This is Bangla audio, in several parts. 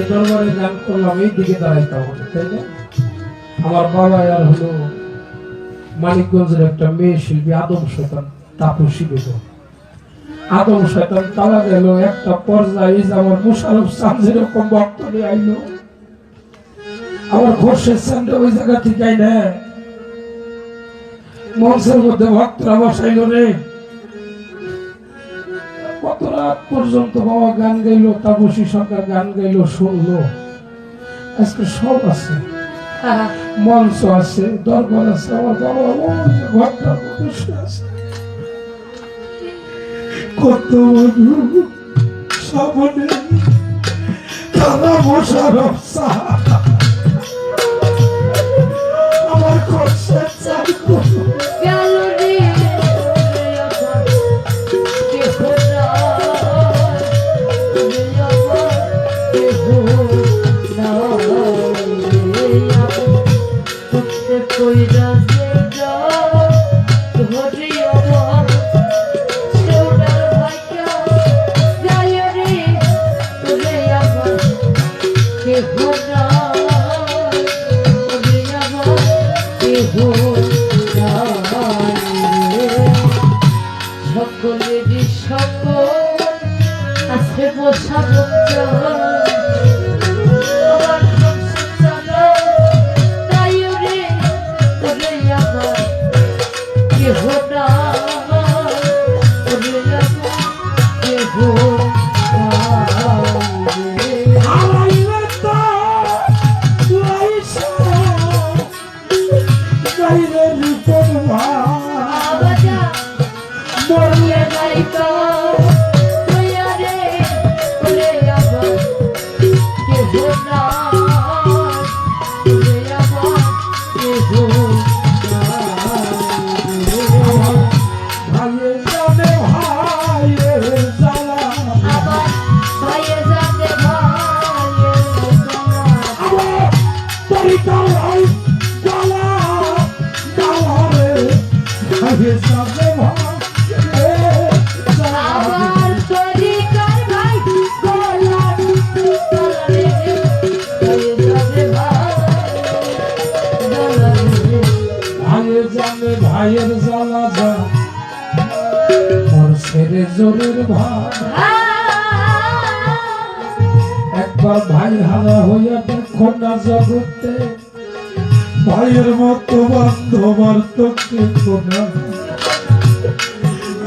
আমি দরবারে গান করলাম এই দিকে দাঁড়াইতে হবে, তাই না? আমার বাবা আর হলো মানিকগঞ্জের একটা মেয়ে শিল্পী আদম শয়তান তাপসী বেগম। আদম শয়তান তারা গেল একটা পর্যায়ে যে আমার মুশারফ চাঁদ যেরকম ভক্ত নিয়ে আইলো, আমার ঘোষের চাঁদে ওই জায়গা থেকে আইনে মঞ্চের মধ্যে ভক্তরা বসাইল রে। কত রাত পর্যন্ত বাবা গান গাইলো, তাপসী সরকার গান গাইলো, শুনলো। আজকে সব আছে, মঞ্চ আছে, দরবার আছে, আমার বাবা ঘরটার মধ্যে শুয়ে আছে। কত সামনে তারা মোশারফ চাঁদ আমার করছে চাই গেল রে সকলেরই সকল আছে বসা বচ্চা ভাইয়ের জ্বালা যা মোর ছেড়ে জোরের ভাই। একবার ভাই হারা হইয়া দেখো না জগতে, ভাইয়ের মতো বান্ধব আর তো কেউ না।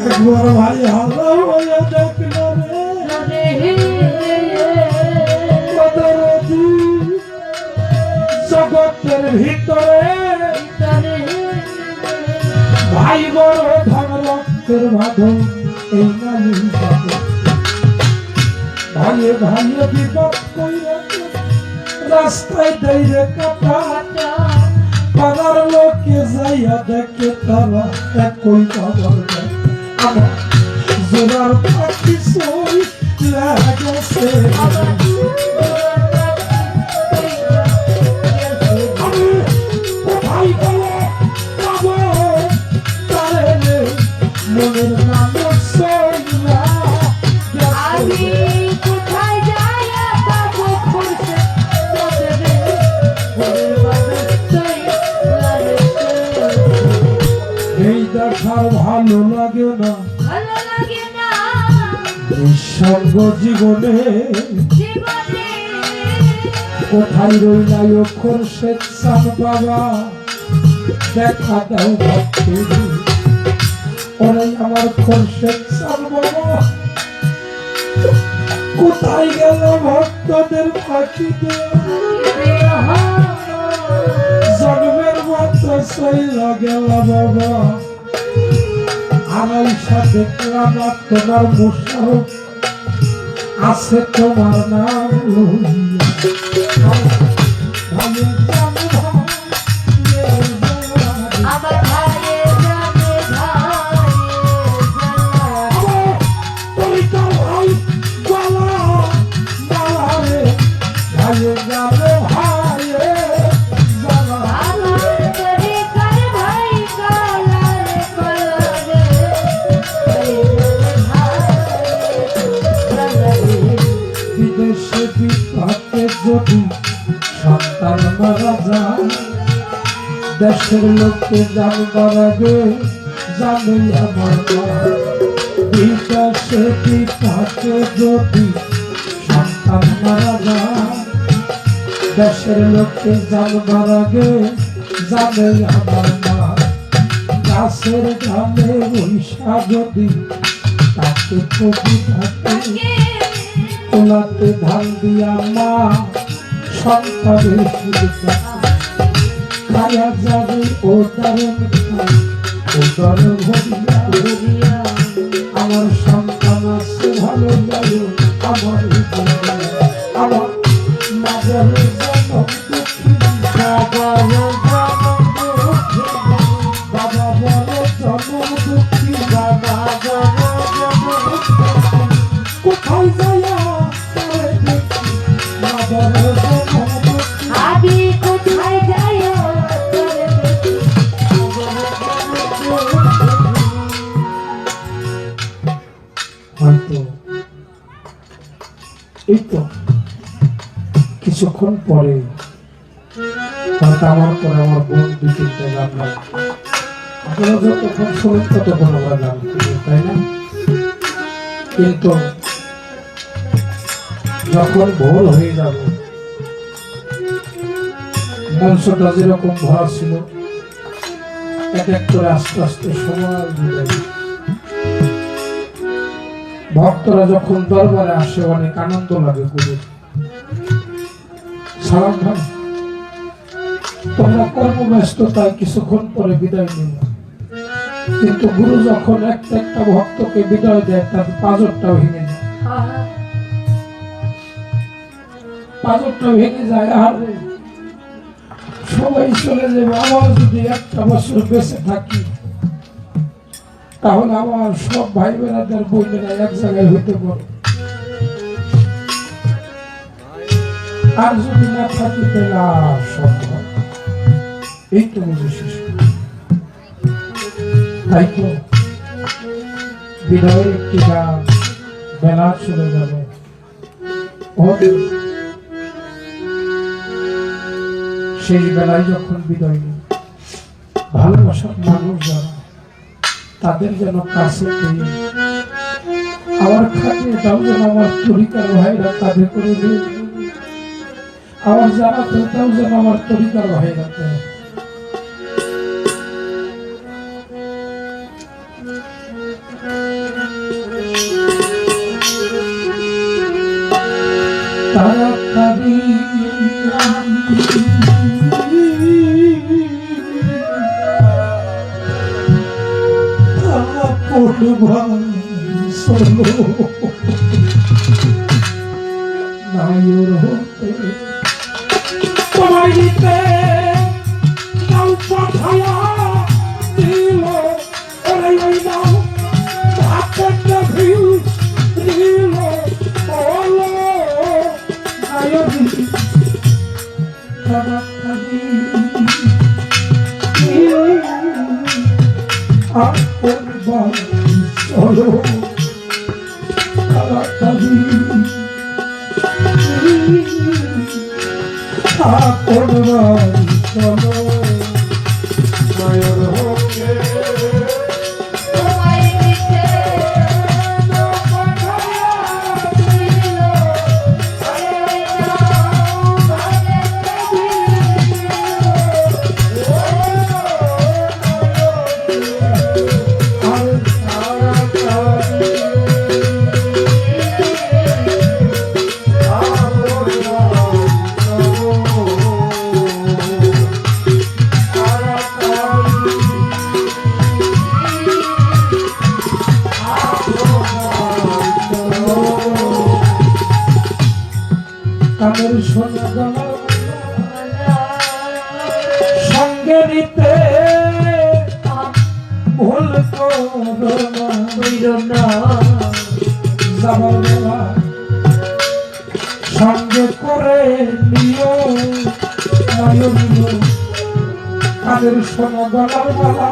একবার ভাই হারা হইয়া দেখল রে জগতের ভিতরে ভাই বড় ধন রক্তের বাঁধন এই নারী ভাইয়ে ভাইয়ে বিপদ কইরা রাস্তায় দেইরে কাটা পাড়ার লোকে যাইয়া দেখে তারা একই খবর দেয় আমার জোড়ার পাখি সই লাগেছে ভাই বলে মনের নাম সইলা আমি কোথায় যাই বাবু করছে এই দেখার ভালো লাগে না, ভালো লাগে না নিঃসঙ্গ জীবনে জীবনে কোথায় রইলাই অক্ষর শেখ চাঁদ বাবা দেখা দাও ভক্তি ওরাই আমার খোরশেদ চাঁদ বাবা কোথায় গেল ভক্তদের ফাঁকিতে জন্মের মতো সইলা গেল বাবা আমার সাথে ক্লানা তোমার মুশারফ আছে তোমার নাম আমার ভাইয়ে জানে বিদেশে বিপাকে যদি সন্তান মারা যায়, দেশের লোককে জানবার আগে জানে আমার মা। বিকাশে বিপাকে যদি সন্তান মারা যায়, দেশের লোককে জানবার আগে জানে আমার মা। গাছের ডালে বৈশা যদি তাকে কবি থাকে, তোলাতে ধান দিয়া মা সন্তানের সুবিধা খায়া যাবে ও দারুণ ও দরুণ ভরিয়া। আমার সন্তান আছে ভালো যাবে আমার আমার মাঝার জনম দুঃখী বাবা, বাবা বলো জনম দুঃখী বাবা, কোথায় যাইয়া আমি কোথায় যাই হয়তো এই তো কিছুক্ষণ পরে হয়তো আমার পরে আমার বোন দুই তিনটা গান গায়। আপনারা যতক্ষণ শোনেন ততক্ষণ আমরা গান করি, তাই না? কিন্তু যখন ভোর হয়ে যাবে, মঞ্চটা যেরকম ভরা ছিল এক এক করে আস্তে আস্তে সময় যাবে। ভক্তরা যখন দরবারে আসে অনেক আনন্দ লাগে। গুরু সালাম ভাই, তোমরা কর্মব্যস্ততায় কিছুক্ষণ পরে বিদায় নিল, কিন্তু গুরু যখন একটা একটা ভক্তকে বিদায় দেয় তার পাঁজরটা ভেঙে যায়, পাঁজরটা ভেঙে যায়। আর সবাই চলে যাবে। আমার যদি একটা বছর বেঁচে থাকি তাহলে আমার সব ভাই বোনেদের বোনেরা এক জায়গায় হইতে পারে, আর যদি না থাকি তাহলে আর সম্ভব। এই তো বুঝেছিস। তাই তো বিদায়ের একটি গান বেলা চলে যাবে। সেই বেলায় যখন বিদায় নেই, ভালোবাসার মানুষ যারা তাদের যেন কাছে পেয়ে আমার খাটিয়ে দাও, যেন আমার তরিকার ভাইরা তাদের করে দিয়ে আমার যারা দাও, যেন আমার তরিকার ভাইরা দেয়। তাড়াতাড়ি নায়র হতে তোমার দিতে নাও পাঠায়া দিল, ওই নাও হাতে ভিউ দিল, বলো নায়র তাড়াতাড়ি আপনবার চলো, তাড়াতাড়ি আপনবার চলো, নায়র হোকে তোমায় দিতে দিল, ওই নাও কানের সোনা গলা সঙ্গে নিতে ভুল করো না, যাবার বেলা সঙ্গে করে নিও নায়র নিও। কানের সোনা গলার মালা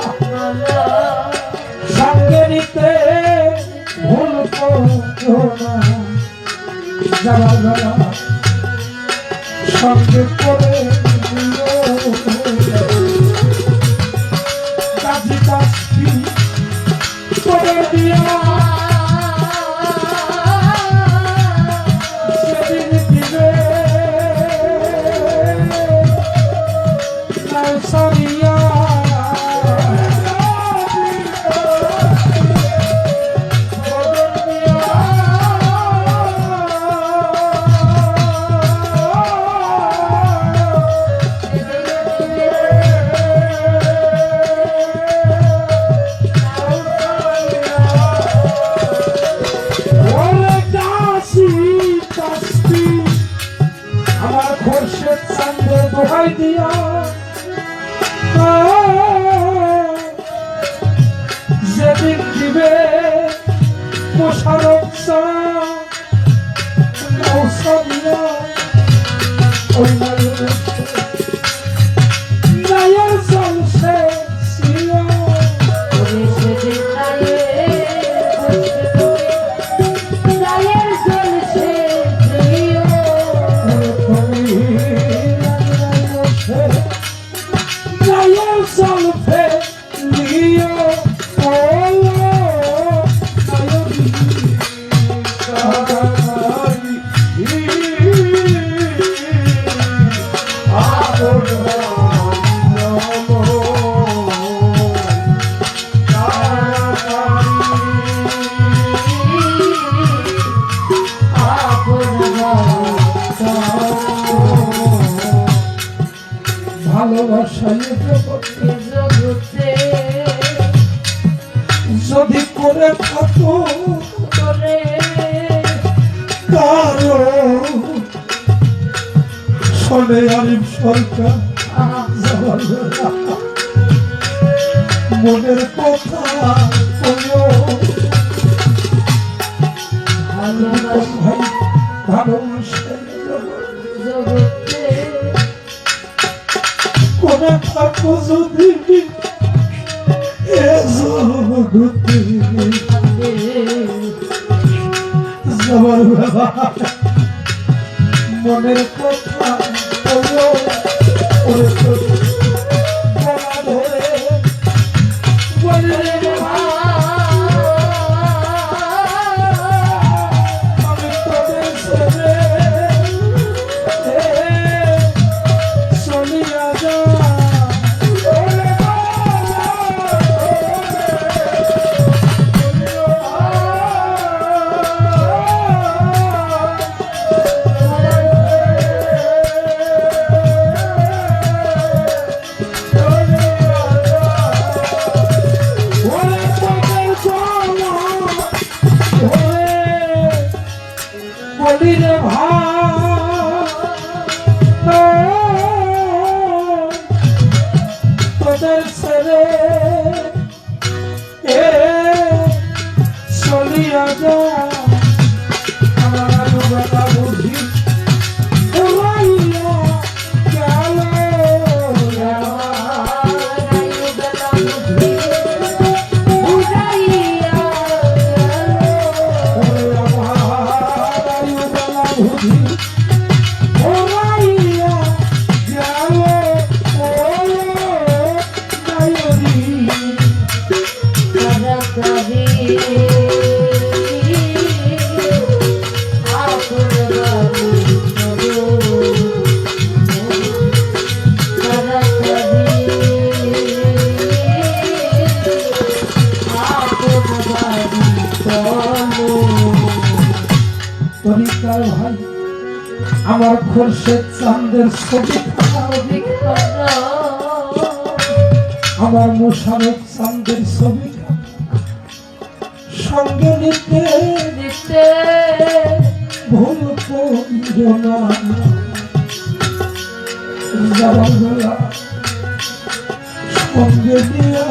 সঙ্গে নিতে ভুল করো না, যাবার বেলা সঙ্গে করে কাজী কাজটি করে দিয়া সেদিন দিবে সারিয়া আমার খোরশেদ চান্দে দোহাই দিয়া যেদিন দিবে মোশারফ সাদিয়া ওই নায়ের চলছে সিয়া ভালোবাসায় জগতে যদি করে থাকো কারো শোনে আরিফ সরকার মনের কথা ভালোবাসায় জগতে করে থাকো যদি জগতে যাবার বেলা মনের কথা বলো ওরে গলা ধরে বলে আমি তোদের ছেড়ে চলিয়া যা বলিরে তোদের ছেড়ে চলিয়া যা আমার বেলা বুঝি উড়াইয়া গেল ভাই আমার খোরশেদ চাঁদের ছবি আমার মোশারফ চাঁদের ছবি সঙ্গে নিতে ভুল করিও না যাবার বেলা সঙ্গে দিয়া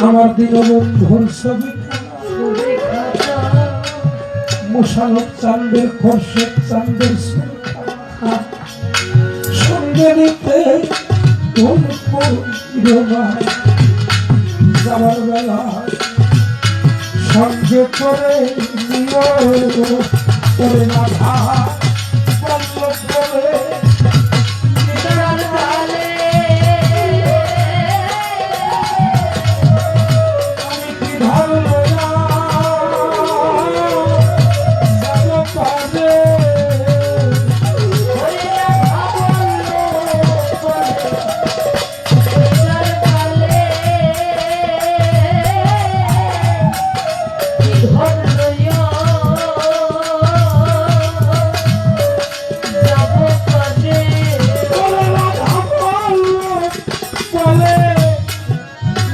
আমার দীনবন্ধুর ছবি মোশারফ চাঁদের খোরশেদ চাঁদের সঙ্গে নিতে যাবার বেলা সঙ্গে করে নিও করে রাধা বল্লভ বলে বিদর কালে আমি কি ধরলো না যাব পাবে ওরে রাধা বল্লভ বলে বিদর কালে বিধর লইয়া যাব কাজে বলে রাধা বল্লভ বলে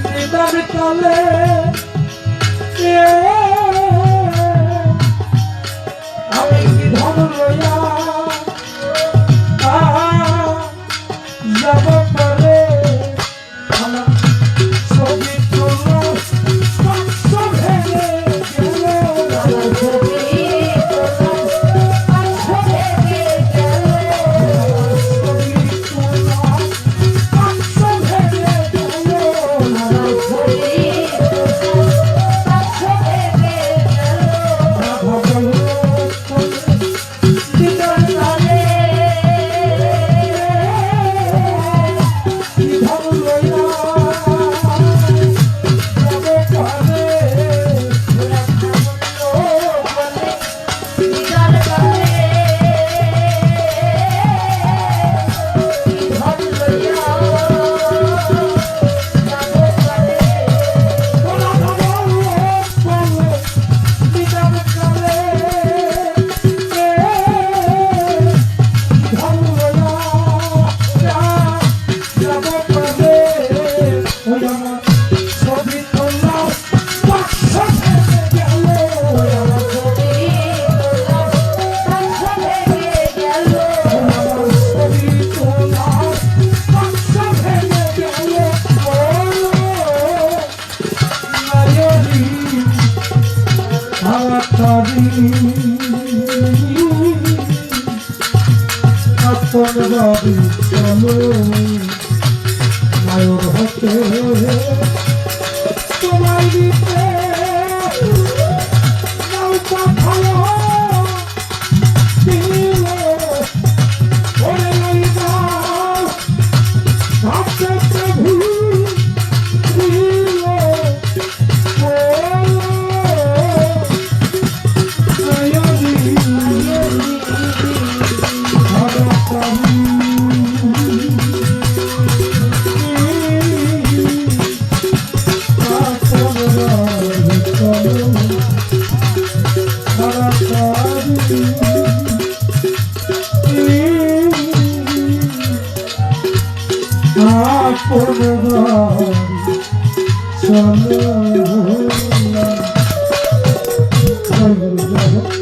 নিদান কালে আমি কি ধন লইয়া যাব পারে আমার ছবি তুলো বাক্স ভেঙে গেল আমার ছবি তোলা বাক্স ভেঙে গেল ছবি তুলো বাক্স ভেঙে গেল আমার ছবি তোলা বাক্স ভেঙে গেল রাধা বল্লভ বিদর কালে কি ধন লইয়া যাব পারে রাধা বল্লভ বলে বিদর কালে বিধর লইয়া যাব কালে রাধা বল্লভ বলে নিদান কালে ধন লইয়া যাব পারে ওই আমার ছবি তোলা বাক্স ভেঙে গেল আমার ছবি তোলা বাক্স ভেঙে গেল আমার ছবি তোলা বাক্স ভেঙে গেল নায়রি হাওয়াতারি আপন বাড়ি চলো মায়র হতে তোমায় দিতে নৌকা ভালো দিল ওরে লইবা ভাবতে প্রভু দিল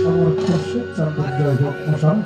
আমার খুশি চাঁদ জয় হোক মশান